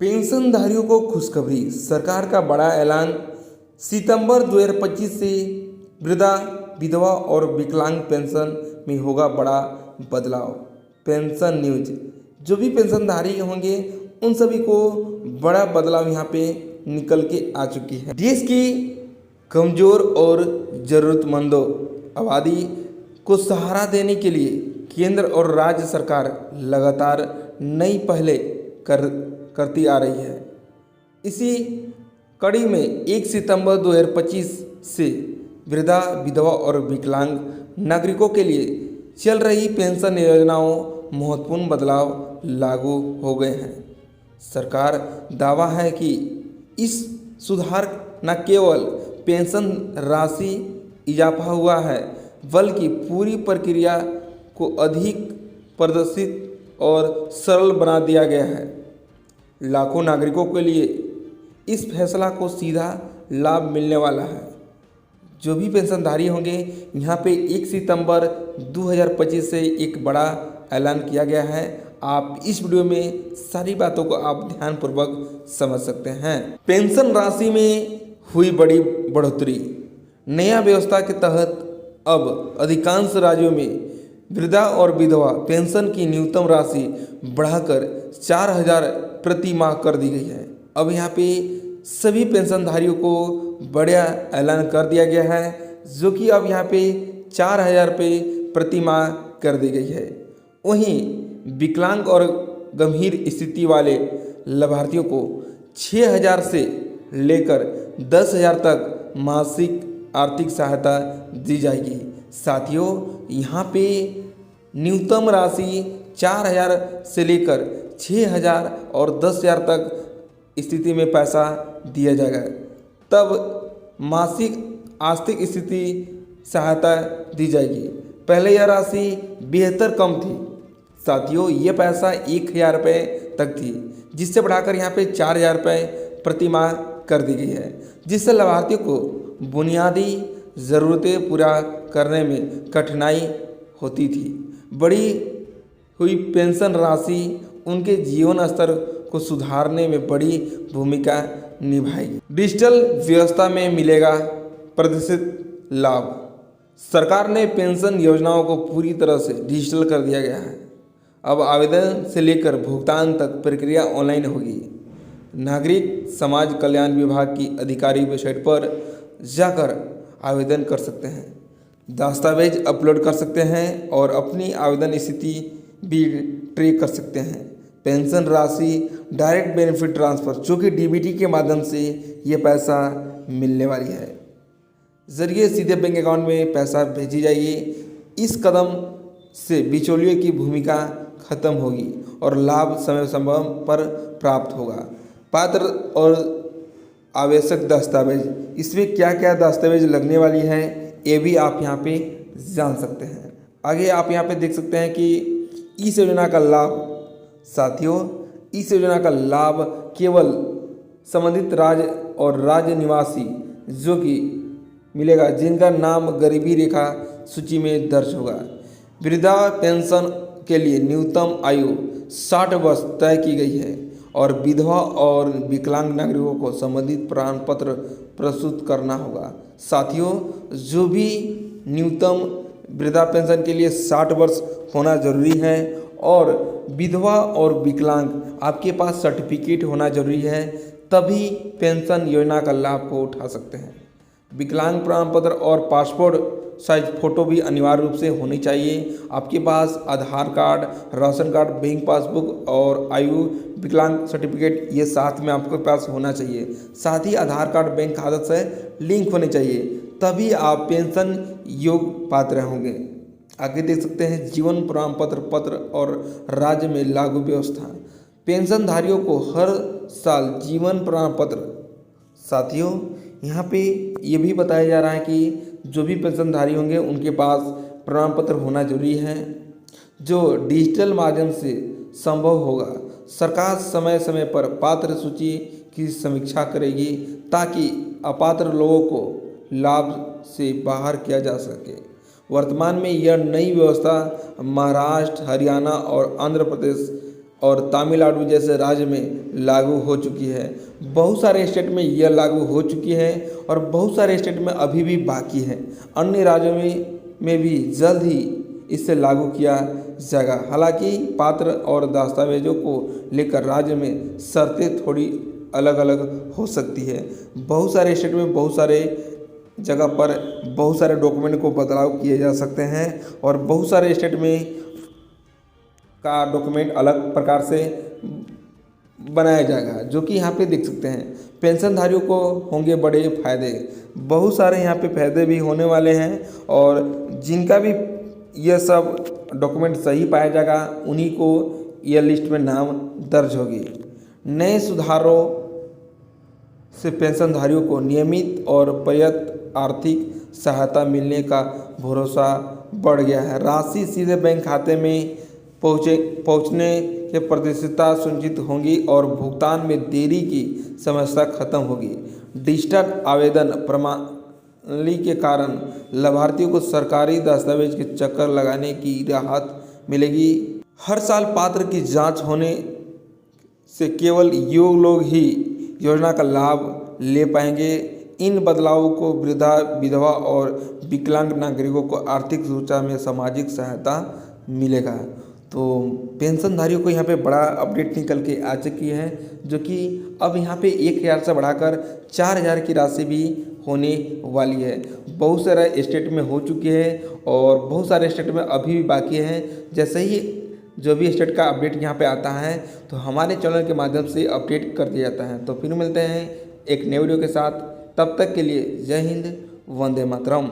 पेंशनधारियों को खुशखबरी, सरकार का बड़ा ऐलान। सितंबर 2025 से वृद्धा, विधवा और विकलांग पेंशन में होगा बड़ा बदलाव। पेंशन न्यूज, जो भी पेंशनधारी होंगे उन सभी को बड़ा बदलाव यहाँ पे निकल के आ चुकी है। देश की कमजोर और ज़रूरतमंदों आबादी को सहारा देने के लिए केंद्र और राज्य सरकार लगातार नई पहलें करती आ रही है। इसी कड़ी में 1 सितंबर 2025 से वृद्धा, विधवा और विकलांग नागरिकों के लिए चल रही पेंशन योजनाओं महत्वपूर्ण बदलाव लागू हो गए हैं। सरकार दावा है कि इस सुधार न केवल पेंशन राशि इजाफा हुआ है, बल्कि पूरी प्रक्रिया को अधिक पारदर्शी और सरल बना दिया गया है। लाखों नागरिकों के लिए इस फैसला को सीधा लाभ मिलने वाला है। जो भी पेंशनधारी होंगे, यहाँ पे 1 सितंबर 2025 से एक बड़ा ऐलान किया गया है। आप इस वीडियो में सारी बातों को आप ध्यानपूर्वक समझ सकते हैं। पेंशन राशि में हुई बड़ी बढ़ोतरी। नया व्यवस्था के तहत अब अधिकांश राज्यों में वृद्धा और विधवा पेंशन की न्यूनतम राशि बढ़ाकर 4,000 प्रति माह कर दी गई है। अब यहाँ पे सभी पेंशनधारियों को बड़ा ऐलान कर दिया गया है, जो कि अब यहाँ पे 4,000 रुपये प्रति माह कर दी गई है। वहीं विकलांग और गंभीर स्थिति वाले लाभार्थियों को 6,000 से लेकर 10,000 तक मासिक आर्थिक सहायता दी जाएगी। साथियों, यहाँ पे न्यूनतम राशि 4,000 से लेकर 6,000 और 10,000 तक स्थिति में पैसा दिया जाएगा। तब मासिक आर्थिक स्थिति सहायता दी जाएगी। पहले यह राशि बेहतर कम थी। साथियों, ये पैसा 1,000 रुपये तक थी, जिससे बढ़ाकर यहाँ पे 4,000 रुपये प्रति माह कर दी गई है, जिससे लाभार्थियों को बुनियादी ज़रूरतें पूरा करने में कठिनाई होती थी। बढ़ी हुई पेंशन राशि उनके जीवन स्तर को सुधारने में बड़ी भूमिका निभाएगी। डिजिटल व्यवस्था में मिलेगा प्रतिशत लाभ। सरकार ने पेंशन योजनाओं को पूरी तरह से डिजिटल कर दिया गया है। अब आवेदन से लेकर भुगतान तक प्रक्रिया ऑनलाइन होगी। नागरिक समाज कल्याण विभाग की आधिकारिक वेबसाइट पर जाकर आवेदन कर सकते हैं, दस्तावेज अपलोड कर सकते हैं और अपनी आवेदन स्थिति भी ट्रैक कर सकते हैं। पेंशन राशि डायरेक्ट बेनिफिट ट्रांसफ़र, जो कि डीबीटी के माध्यम से ये पैसा मिलने वाली है, जरिए सीधे बैंक अकाउंट में पैसा भेजी जाएगी। इस कदम से बिचौलियों की भूमिका खत्म होगी और लाभ समय समय पर प्राप्त होगा। पात्र और आवश्यक दस्तावेज, इसमें क्या क्या दस्तावेज लगने वाली है ये भी आप यहाँ पे जान सकते हैं। आगे आप यहाँ पे देख सकते हैं कि इस योजना का लाभ। साथियों, इस योजना का लाभ केवल संबंधित राज्य और राज्य निवासी जो कि मिलेगा जिनका नाम गरीबी रेखा सूची में दर्ज होगा। वृद्धा पेंशन के लिए न्यूनतम आयु 60 वर्ष तय की गई है और विधवा और विकलांग नागरिकों को संबंधित प्रमाण पत्र प्रस्तुत करना होगा। साथियों, जो भी न्यूनतम वृद्धा पेंशन के लिए 60 वर्ष होना जरूरी है और विधवा और विकलांग आपके पास सर्टिफिकेट होना जरूरी है, तभी पेंशन योजना का लाभ को उठा सकते हैं। विकलांग प्रमाण पत्र और पासपोर्ट साइज फ़ोटो भी अनिवार्य रूप से होनी चाहिए। आपके पास Aadhaar card, ration card, bank passbook और आयु विकलांग सर्टिफिकेट ये साथ में आपके पास होना चाहिए। साथ ही आधार कार्ड बैंक खाता से लिंक होने चाहिए, तभी आप पेंशन योग्य पात्र होंगे। आगे देख सकते हैं जीवन प्रमाण पत्र और राज्य में लागू व्यवस्था। पेंशनधारियों को हर साल जीवन प्रमाण पत्र। साथियों, यहाँ पे ये भी बताया जा रहा है कि जो भी पेंशनधारी होंगे उनके पास प्रमाण पत्र होना जरूरी है, जो डिजिटल माध्यम से संभव होगा। सरकार समय समय पर पात्र सूची की समीक्षा करेगी ताकि अपात्र लोगों को लाभ से बाहर किया जा सके। वर्तमान में यह नई व्यवस्था महाराष्ट्र, हरियाणा और आंध्र प्रदेश और तमिलनाडु जैसे राज्य में लागू हो चुकी है। बहुत सारे स्टेट में यह लागू हो चुकी है और बहुत सारे स्टेट में अभी भी बाकी है। अन्य राज्यों में भी जल्द ही इसे लागू किया जाएगा। हालांकि पात्र और दस्तावेजों को लेकर राज्य में शर्तें थोड़ी अलग अलग हो सकती है। बहुत सारे स्टेट में बहुत सारे जगह पर बहुत सारे डॉक्यूमेंट को बदलाव किए जा सकते हैं और बहुत सारे स्टेट में का डॉक्यूमेंट अलग प्रकार से बनाया जाएगा, जो कि यहाँ पे देख सकते हैं। पेंशनधारियों को होंगे बड़े फायदे, बहुत सारे यहाँ पे फायदे भी होने वाले हैं और जिनका भी यह सब डॉक्यूमेंट सही पाया जाएगा उन्हीं को यह लिस्ट में नाम दर्ज होगी। नए सुधारों से पेंशनधारियों को नियमित और पर्याप्त आर्थिक सहायता मिलने का भरोसा बढ़ गया है। राशि सीधे बैंक खाते में पहुंचने की पारदर्शिता सुनिश्चित होगी और भुगतान में देरी की समस्या खत्म होगी। डिजिटल आवेदन प्रणाली के कारण लाभार्थियों को सरकारी दस्तावेज के चक्कर लगाने की राहत मिलेगी। हर साल पात्र की जांच होने से केवल योग्य लोग ही योजना का लाभ ले पाएंगे। इन बदलावों को वृद्धा, विधवा और विकलांग नागरिकों को आर्थिक सुरक्षा में सामाजिक सहायता मिलेगा। तो पेंशनधारियों को यहाँ पे बड़ा अपडेट निकल के आ चुकी है, जो कि अब यहाँ पे 1000 से बढ़ाकर 4000 की राशि भी होने वाली है। बहुत सारे स्टेट में हो चुकी है और बहुत सारे स्टेट में अभी भी बाकी है। जैसे ही जो भी स्टेट का अपडेट यहाँ पे आता है तो हमारे चैनल के माध्यम से अपडेट कर दिया जाता है। तो फिर मिलते हैं एक नए वीडियो के साथ, तब तक के लिए जय हिंद, वंदे मातरम।